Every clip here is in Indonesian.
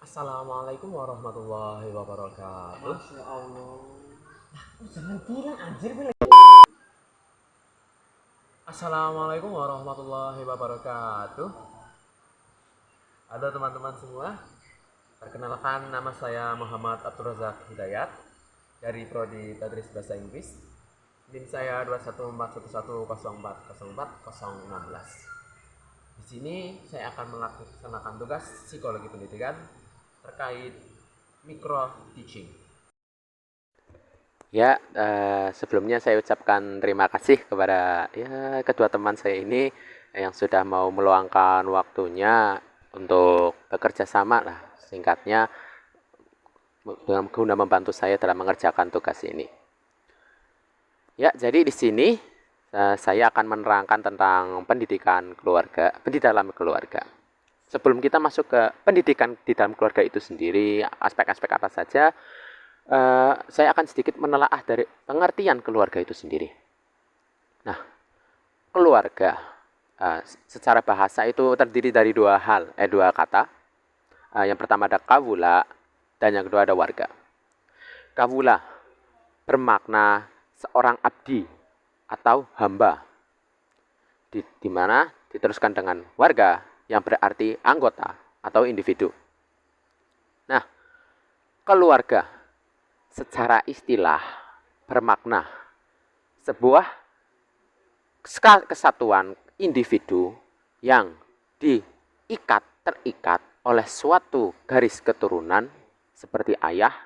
Assalamualaikum warahmatullahi wabarakatuh. Masya Allah. Jangan bilang anjir bilang. Assalamualaikum warahmatullahi wabarakatuh. Halo teman-teman semua. Perkenalkan, nama saya Muhammad Abdul Razak Hidayat dari Prodi Tadris Bahasa Inggris. NIM saya 21411040416. Di sini saya akan melaksanakan tugas psikologi pendidikan terkait micro teaching. Ya, sebelumnya saya ucapkan terima kasih kepada kedua teman saya ini yang sudah mau meluangkan waktunya untuk bekerja sama lah, singkatnya dengan guna membantu saya dalam mengerjakan tugas ini. Ya, jadi di sini saya akan menerangkan tentang pendidikan keluarga, pendidikan dalam keluarga. Sebelum kita masuk ke pendidikan di dalam keluarga itu sendiri, aspek-aspek apa saja, saya akan sedikit menelaah dari pengertian keluarga itu sendiri. Nah, keluarga secara bahasa itu terdiri dari dua kata. Yang pertama ada kawula dan yang kedua ada warga. Kawula bermakna seorang abdi atau hamba, di mana diteruskan dengan warga yang berarti anggota atau individu. Nah, keluarga secara istilah bermakna sebuah kesatuan individu yang terikat oleh suatu garis keturunan seperti ayah,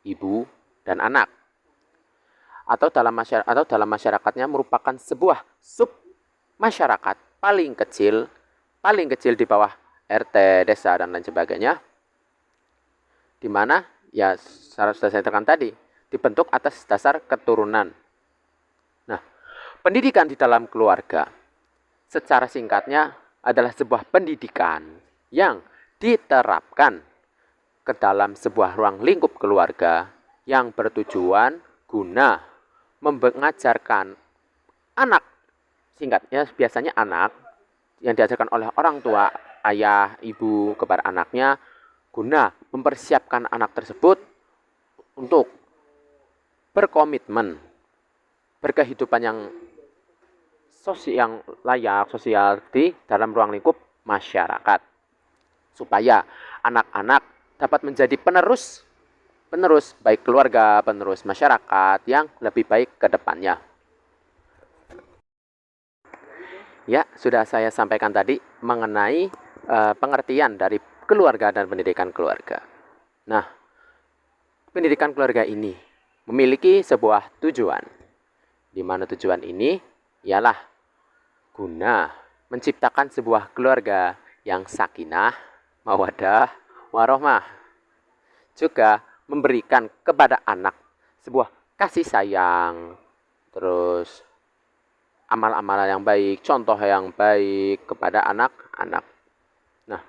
ibu, dan anak. Atau dalam masyarakatnya merupakan sebuah sub masyarakat paling kecil di bawah RT, desa, dan lain sebagainya, di mana ya sudah saya terangkan tadi, dibentuk atas dasar keturunan. Nah, pendidikan di dalam keluarga secara singkatnya adalah sebuah pendidikan yang diterapkan ke dalam sebuah ruang lingkup keluarga yang bertujuan guna mengajarkan anak, singkatnya biasanya anak, yang diajarkan oleh orang tua, ayah, ibu kepada anaknya, guna mempersiapkan anak tersebut untuk berkomitmen, berkehidupan yang layak, sosial di dalam ruang lingkup masyarakat. Supaya anak-anak dapat menjadi penerus baik keluarga, penerus masyarakat yang lebih baik ke depannya. Ya, sudah saya sampaikan tadi mengenai pengertian dari keluarga dan pendidikan keluarga. Nah, pendidikan keluarga ini memiliki sebuah tujuan, di mana tujuan ini ialah guna menciptakan sebuah keluarga yang sakinah, mawaddah, warohmah. Juga memberikan kepada anak sebuah kasih sayang, terus amal-amal yang baik, contoh yang baik kepada anak-anak. Nah,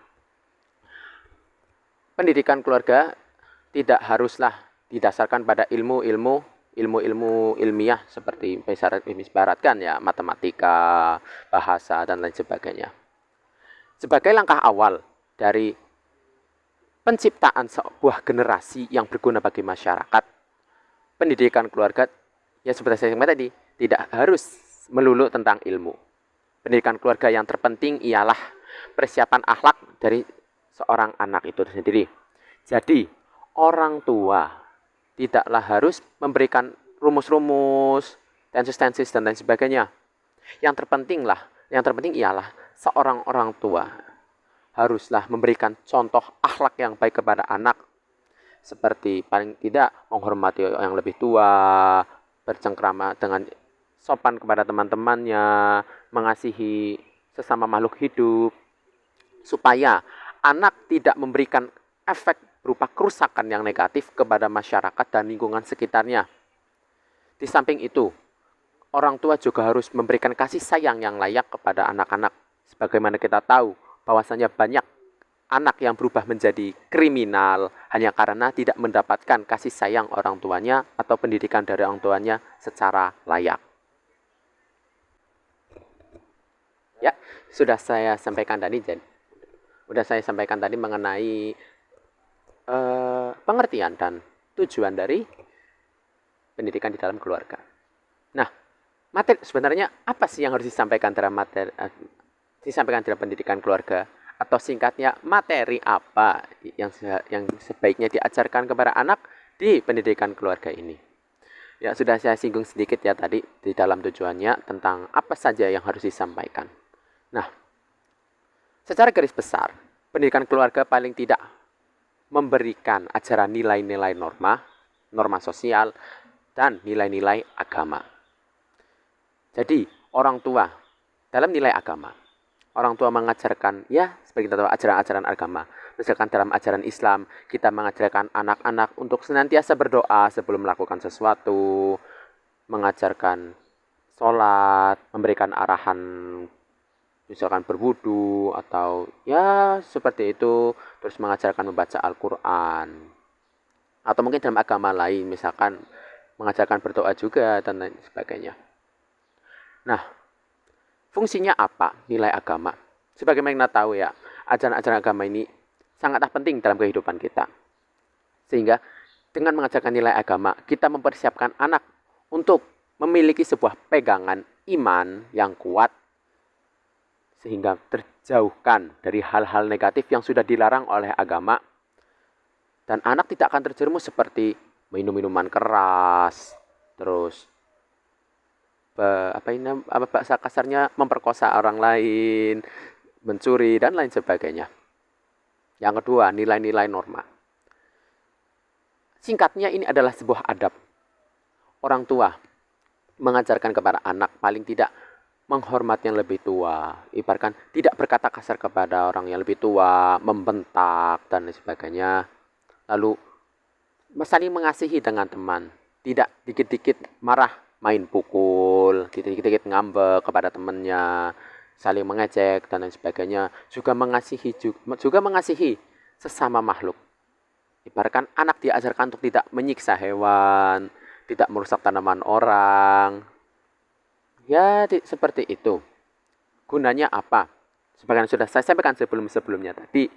pendidikan keluarga tidak haruslah didasarkan pada ilmu-ilmu ilmiah seperti ibaratkan ya matematika, bahasa, dan lain sebagainya. Sebagai langkah awal dari penciptaan sebuah generasi yang berguna bagi masyarakat, pendidikan keluarga, ya seperti saya sampaikan tadi, tidak harus melulu tentang ilmu. Pendidikan keluarga yang terpenting ialah persiapan akhlak dari seorang anak itu sendiri. Jadi, orang tua tidaklah harus memberikan rumus-rumus, tensis-tensis, dan lain sebagainya. Yang terpenting ialah seorang orang tua haruslah memberikan contoh akhlak yang baik kepada anak, seperti paling tidak menghormati yang lebih tua, bercengkrama dengan sopan kepada teman-temannya, mengasihi sesama makhluk hidup, supaya anak tidak memberikan efek berupa kerusakan yang negatif kepada masyarakat dan lingkungan sekitarnya. Di samping itu, orang tua juga harus memberikan kasih sayang yang layak kepada anak-anak. Sebagaimana kita tahu bahwasanya banyak anak yang berubah menjadi kriminal hanya karena tidak mendapatkan kasih sayang orang tuanya atau pendidikan dari orang tuanya secara layak. Ya, sudah saya sampaikan tadi mengenai pengertian dan tujuan dari pendidikan di dalam keluarga. Nah, materi sebenarnya apa sih yang harus disampaikan dalam disampaikan dalam pendidikan keluarga, atau singkatnya materi apa yang sebaiknya diajarkan kepada anak di pendidikan keluarga ini. Ya, sudah saya singgung sedikit ya tadi di dalam tujuannya tentang apa saja yang harus disampaikan. Nah, secara garis besar, pendidikan keluarga paling tidak memberikan ajaran nilai-nilai norma sosial, dan nilai-nilai agama. Jadi, orang tua dalam nilai agama, orang tua mengajarkan, ya seperti kita tahu ajaran-ajaran agama. Misalkan dalam ajaran Islam, kita mengajarkan anak-anak untuk senantiasa berdoa sebelum melakukan sesuatu, mengajarkan sholat, memberikan arahan misalkan berwudu atau ya seperti itu, terus mengajarkan membaca Al-Quran. Atau mungkin dalam agama lain, misalkan mengajarkan berdoa juga dan lain sebagainya. Nah, fungsinya apa nilai agama? Sebagaimana kita tahu ya, ajaran-ajaran agama ini sangatlah penting dalam kehidupan kita. Sehingga dengan mengajarkan nilai agama, kita mempersiapkan anak untuk memiliki sebuah pegangan iman yang kuat, sehingga terjauhkan dari hal-hal negatif yang sudah dilarang oleh agama. Dan anak tidak akan terjerumus seperti minum minuman keras, terus bahasa kasarnya memperkosa orang lain, mencuri dan lain sebagainya. Yang kedua, nilai-nilai norma. Singkatnya ini adalah sebuah adab. Orang tua mengajarkan kepada anak paling tidak menghormati yang lebih tua, ibaratkan tidak berkata kasar kepada orang yang lebih tua, membentak dan lain sebagainya. Lalu saling mengasihi dengan teman, tidak dikit-dikit marah, main pukul, dikit-dikit ngambek kepada temannya, saling mengejek dan lain sebagainya. Juga mengasihi sesama makhluk. Ibaratkan anak diajarkan untuk tidak menyiksa hewan, tidak merusak tanaman orang. Ya, seperti itu. Gunanya apa? Sebagaimana sudah saya sampaikan sebelumnya tadi,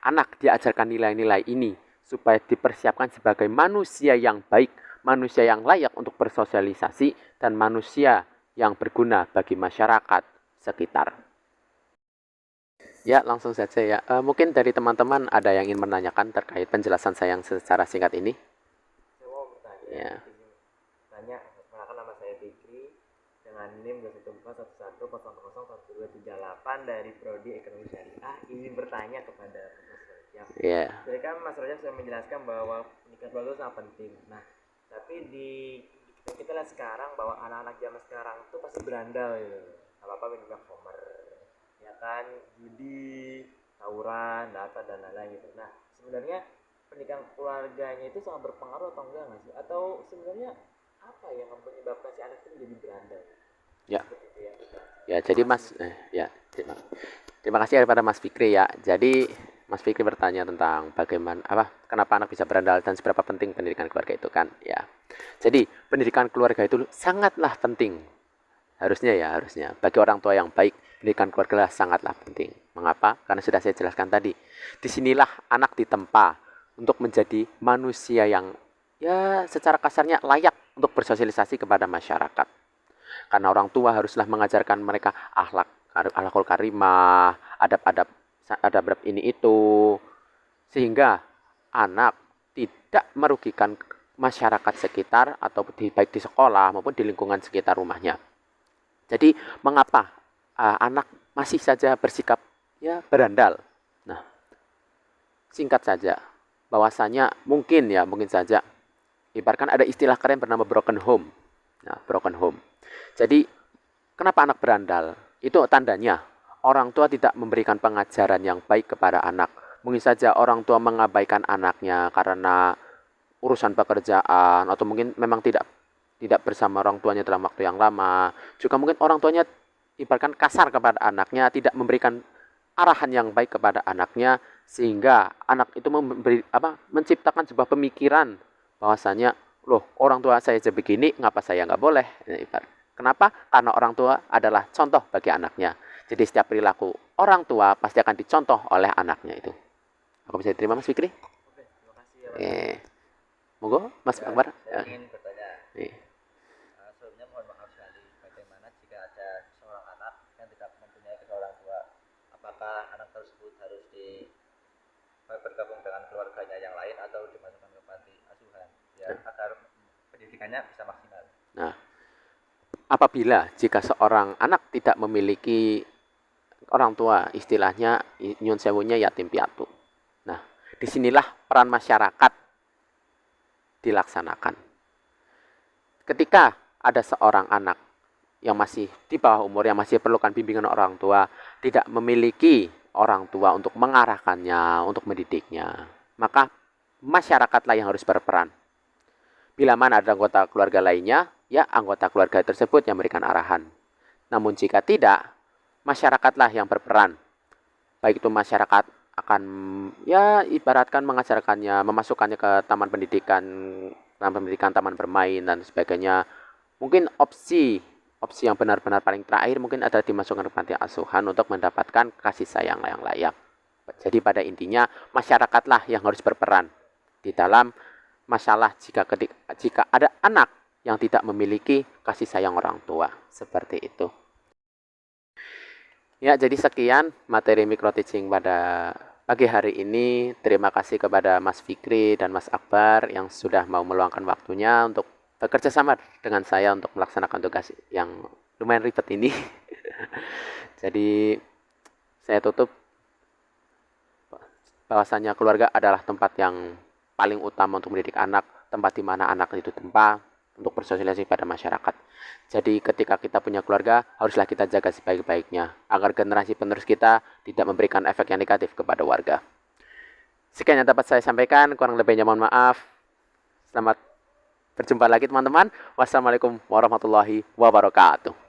anak diajarkan nilai-nilai ini supaya dipersiapkan sebagai manusia yang baik, manusia yang layak untuk bersosialisasi, dan manusia yang berguna bagi masyarakat sekitar. Ya, langsung saja ya. Mungkin dari teman-teman ada yang ingin menanyakan terkait penjelasan saya yang secara singkat ini? Saya mau bertanya. Ya. Tanya, perkenalkan nama saya Fikri dengan NIM 21411001278 dari Prodi Ekonomi Syariah. Ingin bertanya kepada Mas Rojak. Yeah. Jadi kan Mas Rojak sudah menjelaskan bahwa pendidikan keluarga sangat penting. Nah, tapi kita lihat sekarang bahwa anak-anak zaman sekarang itu pasti berandal gitu. Apa-apa minum homer, ya kan, judi, tawuran, data dan lain-lain gitu. Nah, sebenarnya pendidikan keluarganya itu sangat berpengaruh atau enggak nggak sih? Atau sebenarnya apa yang menyebabkan si anak itu menjadi berandal? Ya. Begitu ya. Ya, jadi Mas, terima kasih kepada Mas Fikri ya. Jadi Mas Fikri bertanya tentang kenapa anak bisa berandal dan seberapa penting pendidikan keluarga itu kan? Ya. Jadi pendidikan keluarga itu sangatlah penting. Harusnya bagi orang tua yang baik, pendidikan keluarga sangatlah penting. Mengapa? Karena sudah saya jelaskan tadi. Disinilah anak ditempa untuk menjadi manusia yang ya secara kasarnya layak untuk bersosialisasi kepada masyarakat. Karena orang tua haruslah mengajarkan mereka akhlakul karimah, adab ini itu, sehingga anak tidak merugikan masyarakat sekitar atau baik di sekolah maupun di lingkungan sekitar rumahnya. Jadi mengapa anak masih saja bersikap ya berandal? Nah, singkat saja, bahwasanya mungkin saja, ibaratkan ada istilah keren bernama broken home. Nah, broken home. Jadi, kenapa anak berandal? Itu tandanya orang tua tidak memberikan pengajaran yang baik kepada anak. Mungkin saja orang tua mengabaikan anaknya karena urusan pekerjaan, atau mungkin memang tidak bersama orang tuanya dalam waktu yang lama. Juga mungkin orang tuanya ibaratkan kasar kepada anaknya, tidak memberikan arahan yang baik kepada anaknya, sehingga anak itu menciptakan sebuah pemikiran bahwasanya, loh, orang tua saya aja begini, ngapa saya nggak boleh? Kenapa? Karena orang tua adalah contoh bagi anaknya. Jadi setiap perilaku orang tua pasti akan dicontoh oleh anaknya itu. Aku bisa terima Mas Fikri? Oke, terima Monggo Mas Ya, Akbar. saya ingin bertanya. Eh, Sebelumnya mohon maaf sekali, bagaimana jika ada seorang anak yang tidak mempunyai kedua orang tua? Apakah anak tersebut harus bergabung dengan keluarganya yang lain atau dimasukkan ke panti asuhan ya agar pendidikannya bisa maksimal? Nah, apabila jika seorang anak tidak memiliki orang tua, istilahnya nyun sewunya yatim piatu. Nah, disinilah peran masyarakat dilaksanakan. Ketika ada seorang anak yang masih di bawah umur, yang masih perlukan bimbingan orang tua, tidak memiliki orang tua untuk mengarahkannya, untuk mendidiknya, maka masyarakatlah yang harus berperan. Bila mana ada anggota keluarga lainnya, ya anggota keluarga tersebut yang memberikan arahan. Namun jika tidak, masyarakatlah yang berperan. Baik itu masyarakat akan ya ibaratkan mengajarkannya, memasukkannya ke taman pendidikan, taman bermain dan sebagainya. Mungkin opsi yang benar-benar paling terakhir mungkin adalah dimasukkan ke panti asuhan untuk mendapatkan kasih sayang yang layak. Jadi pada intinya masyarakatlah yang harus berperan di dalam masalah jika ada anak yang tidak memiliki kasih sayang orang tua. Seperti itu. Ya, jadi sekian materi micro teaching pada pagi hari ini. Terima kasih kepada Mas Fikri dan Mas Akbar yang sudah mau meluangkan waktunya untuk bekerja sama dengan saya untuk melaksanakan tugas yang lumayan ribet ini. Jadi saya tutup bahwasanya keluarga adalah tempat yang paling utama untuk mendidik anak, tempat di mana anak itu tempat untuk bersosialisasi pada masyarakat. Jadi ketika kita punya keluarga, haruslah kita jaga sebaik-baiknya agar generasi penerus kita tidak memberikan efek yang negatif kepada warga. Sekian yang dapat saya sampaikan, kurang lebihnya mohon maaf. Selamat berjumpa lagi teman-teman. Wassalamualaikum warahmatullahi wabarakatuh.